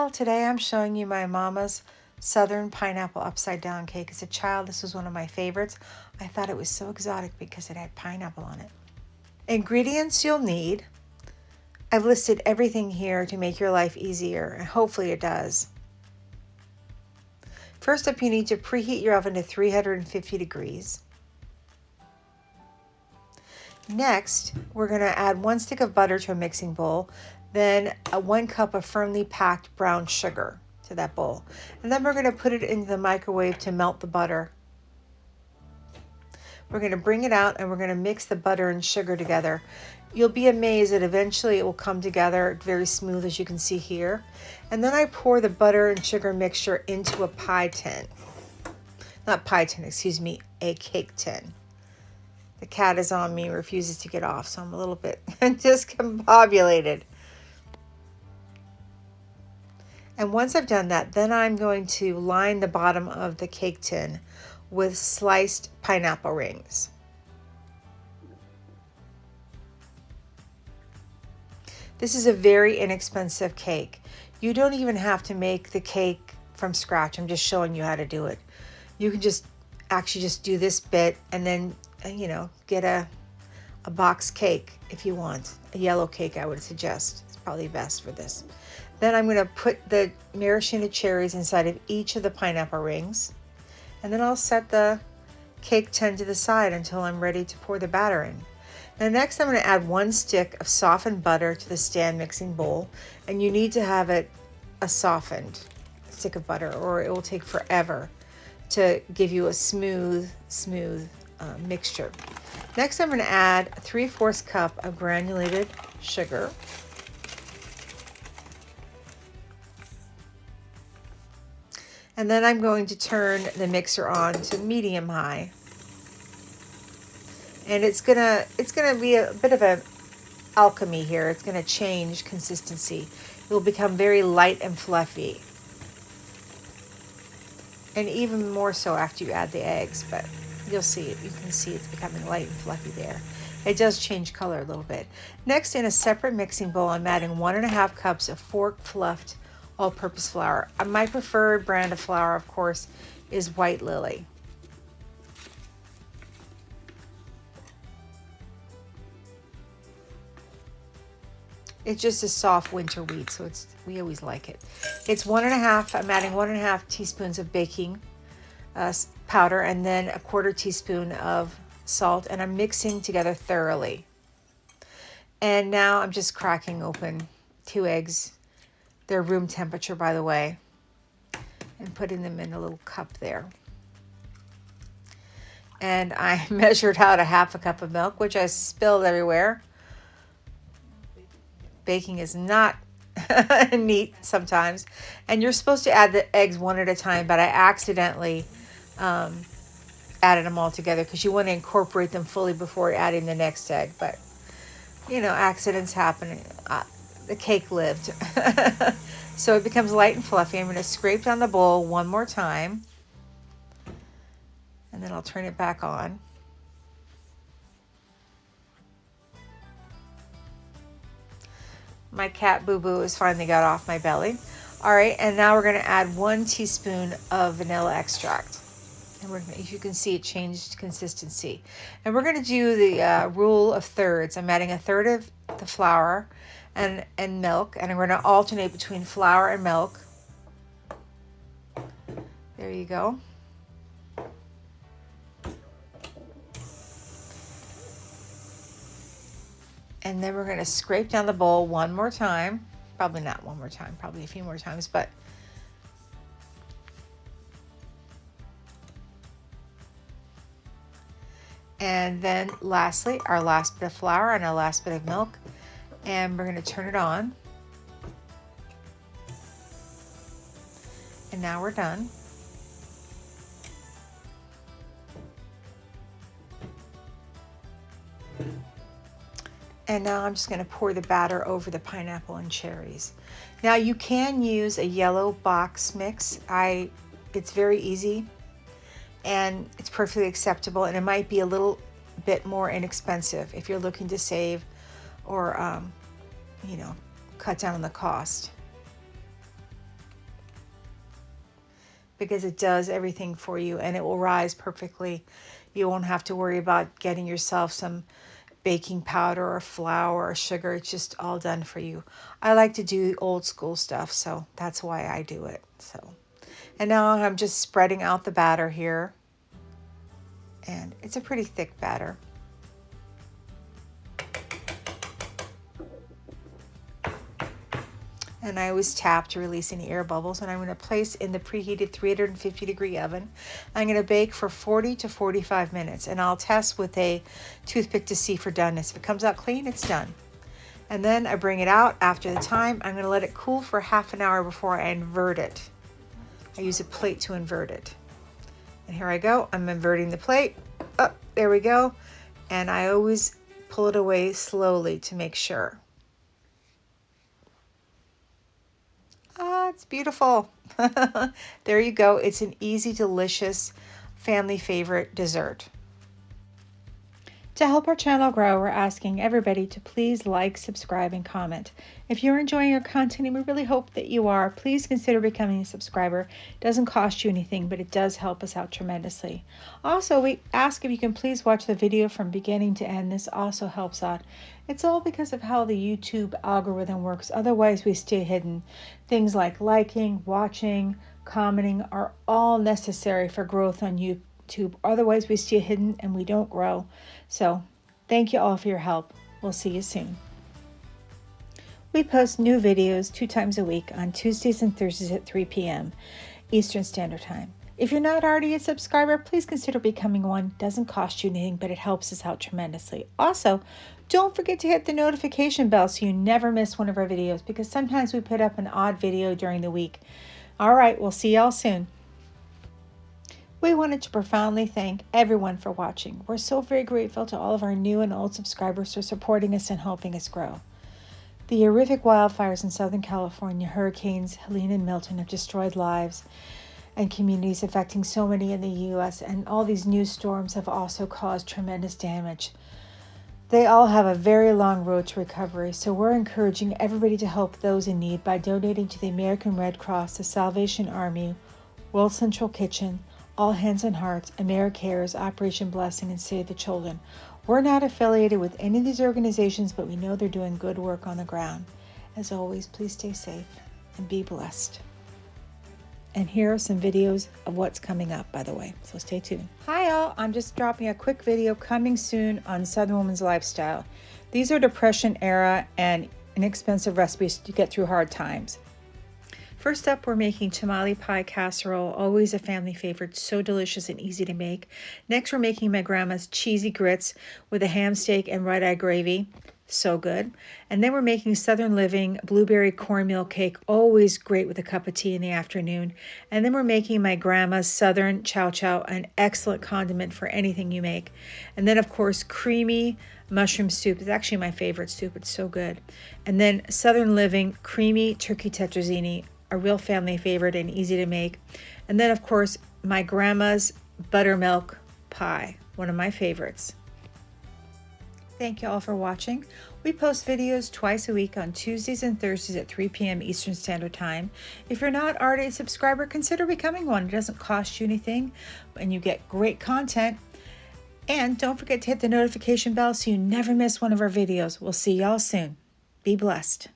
Well, today I'm showing you my mama's Southern Pineapple Upside Down Cake. As a child, this was one of my favorites. I thought it was so exotic because it had pineapple on it. Ingredients you'll need. I've listed everything here to make your life easier, and hopefully it does. First up, you need to preheat your oven to 350 degrees. Next, we're going to add 1 stick of butter to a mixing bowl, then 1 cup of firmly packed brown sugar to that bowl. And then we're going to put it into the microwave to melt the butter. We're going to bring it out and we're going to mix the butter and sugar together. You'll be amazed that eventually it will come together very smooth, as you can see here. And then I pour the butter and sugar mixture into a pie tin. Not pie tin, excuse me, a cake tin. The cat is on me, refuses to get off, so I'm a little bit discombobulated. And once I've done that, then I'm going to line the bottom of the cake tin with sliced pineapple rings. This is a very inexpensive cake. You don't even have to make the cake from scratch. I'm just showing you how to do it. You can just do this bit and then get a box cake if you want. A yellow cake, I would suggest. It's probably best for this. Then I'm going to put the maraschino cherries inside of each of the pineapple rings. And then I'll set the cake tin to the side until I'm ready to pour the batter in. Now next I'm going to add 1 stick of softened butter to the stand mixing bowl. And you need to have it a softened stick of butter or it will take forever to give you a smooth mixture. Next I'm going to add a 3/4 cup of granulated sugar. And then I'm going to turn the mixer on to medium high. And it's gonna be a bit of an alchemy here. It's gonna change consistency. It will become very light and fluffy. And even more so after you add the eggs, but you'll see it. You can see it's becoming light and fluffy there. It does change color a little bit. Next, in a separate mixing bowl, I'm adding 1.5 cups of fork fluffed all-purpose flour. My preferred brand of flour, of course, is White Lily. It's just a soft winter wheat, so we always like it. It's I'm adding 1.5 teaspoons of baking powder and then 1/4 teaspoon of salt, and I'm mixing together thoroughly. And now I'm just cracking open 2 eggs. They're room temperature, by the way, and putting them in a little cup there. And I measured out 1/2 cup of milk, which I spilled everywhere. Baking is not neat sometimes. And you're supposed to add the eggs one at a time, but I accidentally added them all together because you want to incorporate them fully before adding the next egg. But, accidents happen. The cake lived. So it becomes light and fluffy. I'm going to scrape down the bowl one more time. And then I'll turn it back on. My cat Boo Boo has finally got off my belly. All right, and now we're going to add 1 teaspoon of vanilla extract. And as you can see, it changed consistency. And we're going to do the rule of thirds. I'm adding 1/3 of the flour and milk, and I'm going to alternate between flour and milk. There you go. And then we're going to scrape down the bowl one more time. Probably not one more time, probably a few more times, but and then lastly, our last bit of flour and our last bit of milk. And we're going to turn it on. And now we're done. And now I'm just going to pour the batter over the pineapple and cherries. Now you can use a yellow box mix. It's very easy and it's perfectly acceptable, and it might be a little bit more inexpensive if you're looking to save or cut down on the cost. because it does everything for you and it will rise perfectly. You won't have to worry about getting yourself some baking powder or flour or sugar. It's just all done for you. I like to do old school stuff, so that's why I do it. So, and now I'm just spreading out the batter here, and it's a pretty thick batter. And I always tap to release any air bubbles. And I'm going to place in the preheated 350-degree oven. I'm going to bake for 40 to 45 minutes. And I'll test with a toothpick to see for doneness. If it comes out clean, it's done. And then I bring it out after the time. I'm going to let it cool for half an hour before I invert it. I use a plate to invert it. And here I go. I'm inverting the plate. Oh, there we go. And I always pull it away slowly to make sure. Ah, it's beautiful. There you go. It's an easy, delicious, family favorite dessert. To help our channel grow, we're asking everybody to please like, subscribe, and comment. If you're enjoying our content, and we really hope that you are, please consider becoming a subscriber. It doesn't cost you anything, but it does help us out tremendously. Also, we ask if you can please watch the video from beginning to end. This also helps out. It's all because of how the YouTube algorithm works. Otherwise, we stay hidden. Things like liking, watching, commenting are all necessary for growth on YouTube. Otherwise, we stay hidden and we don't grow. So, thank you all for your help. We'll see you soon. We post new videos 2 times a week on Tuesdays and Thursdays at 3 p.m. Eastern Standard Time. If you're not already a subscriber, please consider becoming one. It doesn't cost you anything, but it helps us out tremendously. Also, don't forget to hit the notification bell so you never miss one of our videos, because sometimes we put up an odd video during the week. All right, we'll see y'all soon. We wanted to profoundly thank everyone for watching. We're so very grateful to all of our new and old subscribers for supporting us and helping us grow. The horrific wildfires in Southern California, hurricanes Helene and Milton, have destroyed lives and communities, affecting so many in the U.S., and all these new storms have also caused tremendous damage. They all have a very long road to recovery, so we're encouraging everybody to help those in need by donating to the American Red Cross, the Salvation Army, World Central Kitchen, All Hands on Hearts, AmeriCares, Operation Blessing, and Save the Children. We're not affiliated with any of these organizations, but we know they're doing good work on the ground. As always, please stay safe and be blessed. And here are some videos of what's coming up, by the way, so stay tuned. Hi all, I'm just dropping a quick video coming soon on Southern Woman's Lifestyle. These are Depression era and inexpensive recipes to get through hard times. First up, we're making tamale pie casserole, always a family favorite, so delicious and easy to make. Next, we're making my grandma's cheesy grits with a ham steak and red eye gravy, so good. And then we're making Southern Living blueberry cornmeal cake, always great with a cup of tea in the afternoon. And then we're making my grandma's Southern chow chow, an excellent condiment for anything you make. And then, of course, creamy mushroom soup. It's actually my favorite soup. It's so good. And then Southern Living creamy turkey tetrazzini, a real family favorite and easy to make. And then, of course, my grandma's buttermilk pie, one of my favorites. Thank you all for watching. We post videos twice a week on Tuesdays and Thursdays at 3 p.m. Eastern Standard Time. If you're not already a subscriber, consider becoming one. It doesn't cost you anything, and you get great content. And don't forget to hit the notification bell so you never miss one of our videos. We'll see y'all soon. Be blessed.